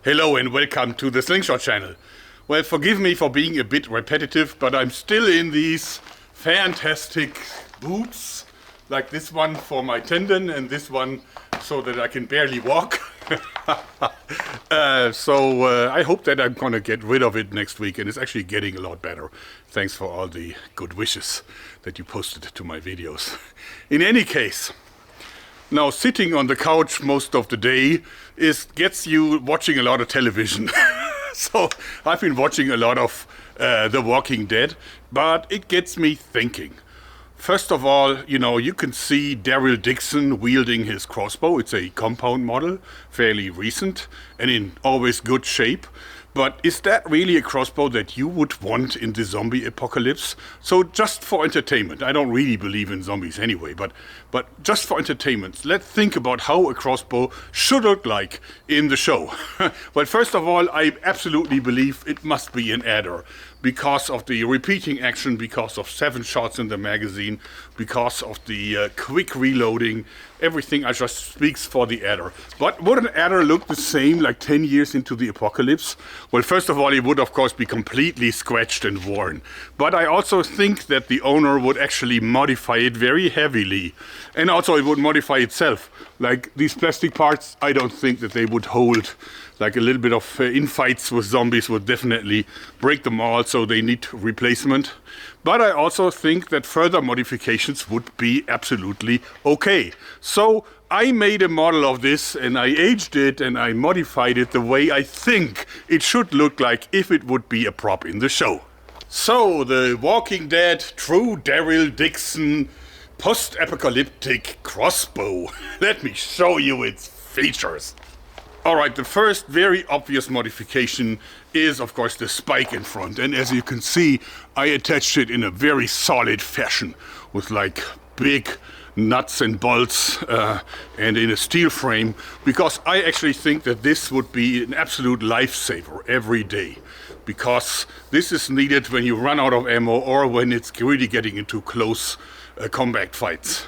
Hello and welcome to the Slingshot channel. Well, forgive me for being a bit repetitive, but I'm still in these fantastic boots, like this one for my tendon and this one so that I can barely walk. I hope that I'm gonna get rid of it next week, and it's actually getting a lot better. Thanks for all the good wishes that you posted to my videos. In any case, now, sitting on the couch most of the day gets you watching a lot of television. So I've been watching a lot of The Walking Dead, but it gets me thinking. First of all, you can see Daryl Dixon wielding his crossbow. It's a compound model, fairly recent, and in always good shape. But is that really a crossbow that you would want in the zombie apocalypse? So just for entertainment, I don't really believe in zombies anyway, but just for entertainment, let's think about how a crossbow should look like in the show. Well, first of all, I absolutely believe it must be an adder because of the repeating action, because of 7 shots in the magazine, because of the quick reloading. Everything I just speaks for the adder. But would an adder look the same like 10 years into the apocalypse? Well, first of all, it would of course be completely scratched and worn. But I also think that the owner would actually modify it very heavily. And also it would modify itself. Like these plastic parts, I don't think that they would hold. Like a little bit of infights with zombies would definitely break them all, so they need replacement. But I also think that further modifications would be absolutely okay. So I made a model of this and I aged it and I modified it the way I think it should look like if it would be a prop in the show. So the Walking Dead True Daryl Dixon Post-Apocalyptic Crossbow. Let me show you its features. Alright, the first very obvious modification is of course the spike in front, and as you can see I attached it in a very solid fashion with like big nuts and bolts and in a steel frame, because I actually think that this would be an absolute lifesaver every day, because this is needed when you run out of ammo or when it's really getting into close combat fights.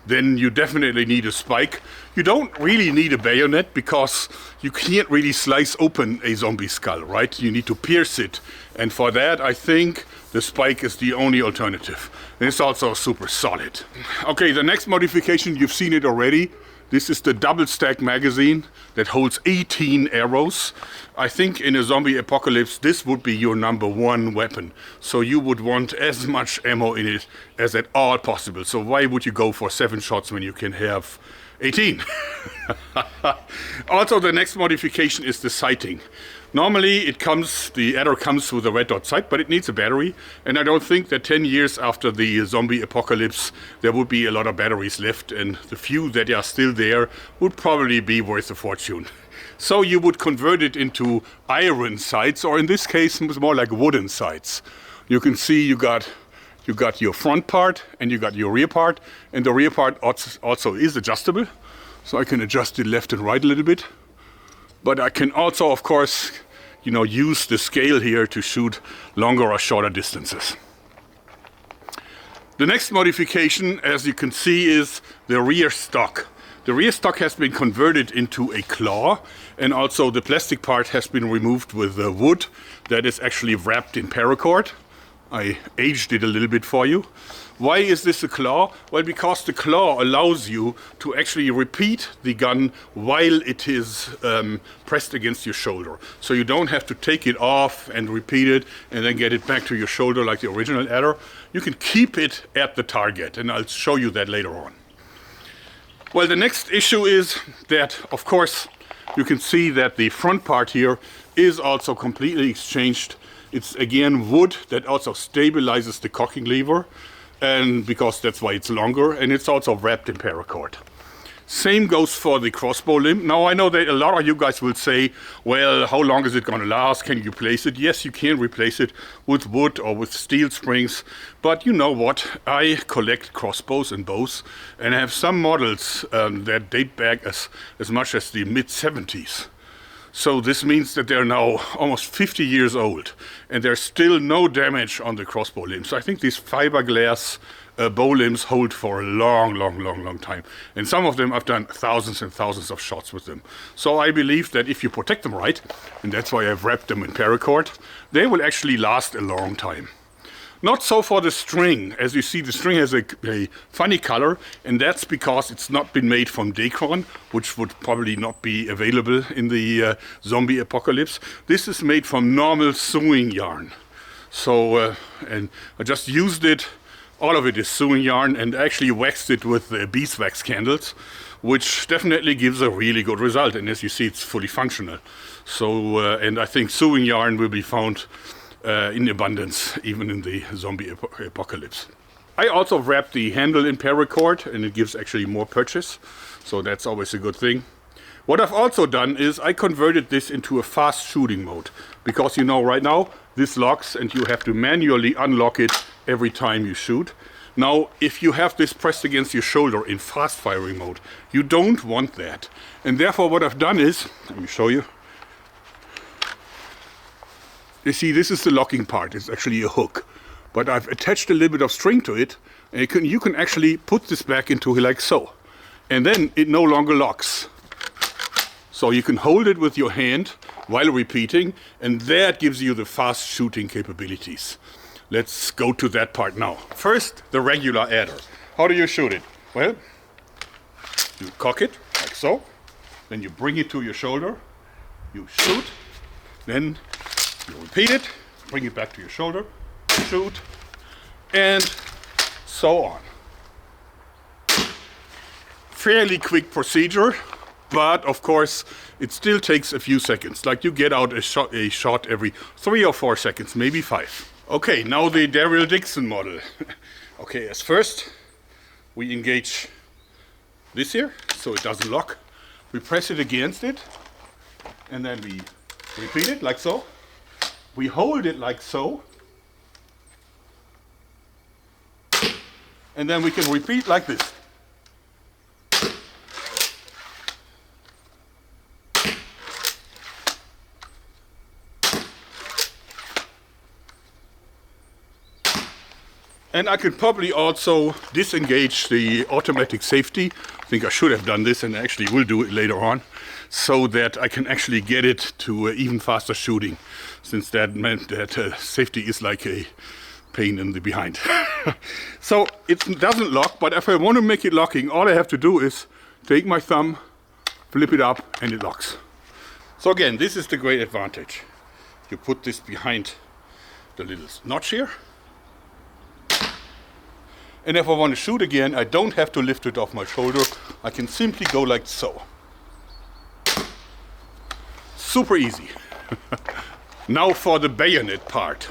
Then you definitely need a spike. You don't really need a bayonet because you can't really slice open a zombie skull, right? You need to pierce it. And for that, I think the spike is the only alternative. And it's also super solid. Okay, the next modification, you've seen it already. This is the double stack magazine that holds 18 arrows. I think in a zombie apocalypse, this would be your #1 weapon. So you would want as much ammo in it as at all possible. So why would you go for 7 shots when you can have 18? Also, the next modification is the sighting. Normally the adder comes with a red dot sight, but it needs a battery. And I don't think that 10 years after the zombie apocalypse, there would be a lot of batteries left. And the few that are still there would probably be worth a fortune. So you would convert it into iron sights, or in this case, it's more like wooden sights. You can see you got your front part and you got your rear part. And the rear part also is adjustable. So I can adjust it left and right a little bit. But I can also, of course, use the scale here to shoot longer or shorter distances. The next modification, as you can see, is the rear stock. The rear stock has been converted into a claw, and also the plastic part has been removed with wood that is actually wrapped in paracord. I aged it a little bit for you. Why is this a claw? Well, because the claw allows you to actually repeat the gun while it is pressed against your shoulder. So you don't have to take it off and repeat it and then get it back to your shoulder like the original adder. You can keep it at the target, and I'll show you that later on. Well, the next issue is that, of course, you can see that the front part here is also completely exchanged. It's again wood that also stabilizes the cocking lever, and because that's why it's longer, and it's also wrapped in paracord. Same goes for the crossbow limb. Now I know that a lot of you guys will say, well, how long is it going to last? Can you replace it? Yes, you can replace it with wood or with steel springs. But you know what? I collect crossbows and bows, and I have some models that date back as much as the mid-70s. So this means that they're now almost 50 years old, and there's still no damage on the crossbow limbs. I think these fiberglass bow limbs hold for a long time. And some of them I've done thousands and thousands of shots with them. So I believe that if you protect them right, and that's why I've wrapped them in paracord, they will actually last a long time. Not so for the string. As you see, the string has a funny color, and that's because it's not been made from Dacron, which would probably not be available in the zombie apocalypse. This is made from normal sewing yarn. So, and I just used it, all of it is sewing yarn, and actually waxed it with beeswax candles, which definitely gives a really good result. And as you see, it's fully functional. So, and I think sewing yarn will be found in abundance, even in the zombie apocalypse. I also wrapped the handle in paracord, and it gives actually more purchase, so that's always a good thing. What I've also done is I converted this into a fast shooting mode, because you know right now this locks and you have to manually unlock it every time you shoot. Now if you have this pressed against your shoulder in fast firing mode, you don't want that. And therefore what I've done is, let me show you. You see, this is the locking part. It's actually a hook. But I've attached a little bit of string to it, and you can actually put this back into here like so. And then it no longer locks. So you can hold it with your hand while repeating, and that gives you the fast shooting capabilities. Let's go to that part now. First, the regular adder. How do you shoot it? Well, you cock it like so. Then you bring it to your shoulder. You shoot. Then you repeat it, bring it back to your shoulder, shoot, and so on. Fairly quick procedure, but of course it still takes a few seconds. Like you get out a shot every 3 or 4 seconds, maybe 5. Okay, now the Dixon model. Okay, as first we engage this here, so it doesn't lock. We press it against it, and then we repeat it like so. We hold it like so, and then we can repeat like this. And I could probably also disengage the automatic safety. I think I should have done this, and I actually will do it later on, so that I can actually get it to even faster shooting, since that meant that safety is like a pain in the behind. So it doesn't lock, but if I want to make it locking, all I have to do is take my thumb, flip it up, and it locks. So again, this is the great advantage. You put this behind the little notch here, and if I want to shoot again, I don't have to lift it off my shoulder. I can simply go like so. Super easy. Now for the bayonet part.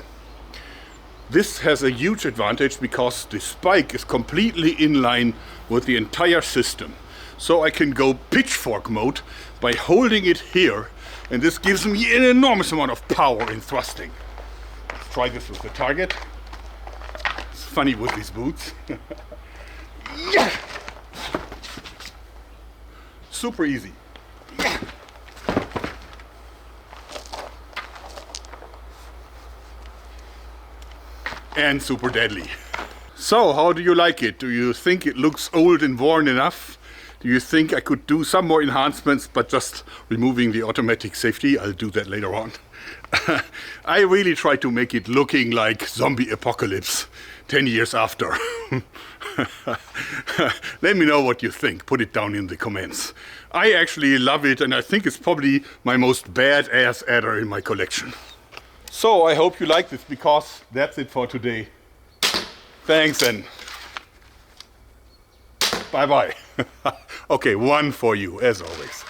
This has a huge advantage because the spike is completely in line with the entire system. So I can go pitchfork mode by holding it here, and this gives me an enormous amount of power in thrusting. Let's try this with the target. It's funny with these boots. Yeah! Super easy. Yeah! And super deadly. So, how do you like it? Do you think it looks old and worn enough? Do you think I could do some more enhancements, but just removing the automatic safety? I'll do that later on. I really try to make it looking like zombie apocalypse 10 years after. Let me know what you think. Put it down in the comments. I actually love it, and I think it's probably my most badass adder in my collection. So I hope you like this, because that's it for today. Thanks, and bye-bye. Okay, one for you, as always.